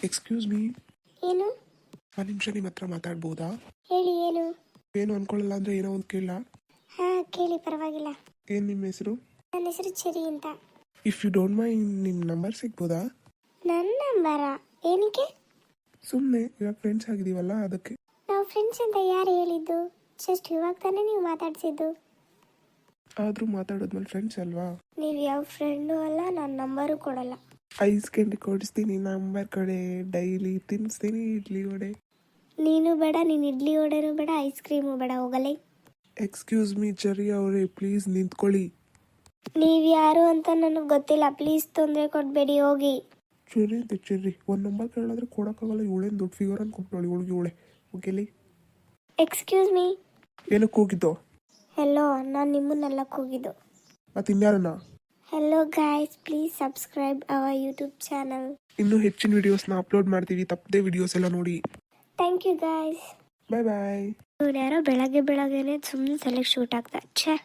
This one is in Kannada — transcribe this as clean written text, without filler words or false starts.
ಎಕ್ಸ್ಕ್ಯೂಸ್ ಮೀ, ಏನು? ಒಂದು ನಿಮಿಷ ನಿಮ್ಮ ಹತ್ರ ಮಾತಾಡ್ಬೋದಾ? ಹೇಳಿ. ಏನು? ಏನು ಅನ್ಕೊಳ್ಳಲ್ಲ ಅಂದ್ರೆ ಏನೋ ಒಂದು ಕೇಳ. ಹಾ, ಕೇಳಿ, ಪರವಾಗಿಲ್ಲ. ಏನು ನಿಮ್ಮ ಹೆಸರು? ನನ್ನ ಹೆಸರು ಚೆರಿ ಅಂತ. ಇಫ್ ಯು ಡೋಂಟ್ ಮೈಂಡ್ ನಿಮ್ಮ ನಂಬರ್ ಸಿಗ್ಬೋದಾ? ನನ್ನ ನಂಬರ ಏನಕ್ಕೆ? ಸುಮ್ಮನೆ ಇವಾಗ ಫ್ರೆಂಡ್ಸ್ ಆಗಿದ್ದೀವಲ್ಲ ಅದಕ್ಕೆ. ನಾವು ಫ್ರೆಂಡ್ಸ್ ಅಂತ ಯಾರು ಹೇಳಿದ್ದು? ಜಸ್ಟ್ ಇವಾಗ ತಾನೇ ನೀವು ಮಾತಾಡ್ಸಿದ್ದು. ಆದರೂ ಮಾತಾಡೋದ್ಮೇಲೆ ಫ್ರೆಂಡ್ಸ್ ಅಲ್ವಾ? ನೀವು ಯಾವ ಫ್ರೆಂಡು ಅಲ್ಲ, ನನ್ನ ನಂಬರು ಕೊಡಲ್ಲ. ಐಸ್ ಕ್ಯಾಂಡಿ ಕೊಡಿಸ್ತೀನಿ, ನಂಬರ್ ಕಡೆ ಡೈಲಿ ತಿನ್ನಿಸ್ತೀನಿ ಇಡ್ಲಿ ವಡೆ. ನೀನು ಬೇಡ, ನೀನು ಇಡ್ಲಿ ವಡೆನೂ ಬೇಡ, ಐಸ್ ಕ್ರೀಮು ಬೇಡ, ಹೋಗಲೇ. ಎಕ್ಸ್ಕ್ಯೂಸ್ ಮೀ ಚೆರಿ ಅವರೇ, ಪ್ಲೀಸ್ ನಿಂತ್ಕೊಳ್ಳಿ. ನೀವು ಯಾರು ಅಂತ ನನಗೆ ಗೊತ್ತಿಲ್ಲ, ಪ್ಲೀಸ್ ತೊಂದರೆ ಕೊಡಬೇಡಿ, ಹೋಗಿ. ಚೆರಿ ಅಂತ ಚೆರ್ರಿ, ಒಂದು ನಂಬರ್ ಕೇಳಿದ್ರೆ ಕೊಡೋಕ್ಕಾಗಲ್ಲ. ಇವಳೇನು ದೊಡ್ಡ ಫಿಗರ್ ಅನ್ಕೊಬಿಟ್ಟವಳು, ಇವಳೆ ಓಕೆಲಿ. Excuse me. ಏನಕ್ಕೆ ಹೋಗಿದ್ದೋ? ಹೆಲೋ, ನಾನು ನಿಮ್ಮನ್ನೆಲ್ಲ ಕೂಗಿದ್ದು. ಮತ್ತೆ ಇನ್ಯಾರನ್ನ? Hello guys, please subscribe our YouTube channel. ಇನ್ನೂ ಹೆಚ್ಚಿನ ವಿಡಿಯೋಸ್ನ ಅಪ್ಲೋಡ್ ಮಾಡ್ತೀವಿ, ತಪ್ಪದೆ ವಿಡಿಯೋಸ್ ಎಲ್ಲ ನೋಡಿ. Thank you guys. Bye bye. ಇವ್ರು ಯಾರೋ ಬೆಳಗ್ಗೆನೆ ಸುಮ್ಮನೆ ಸೆಲೆಕ್ಟ್ ಶೂಟ್ ಆಗ್ತಾ. ಛೇ.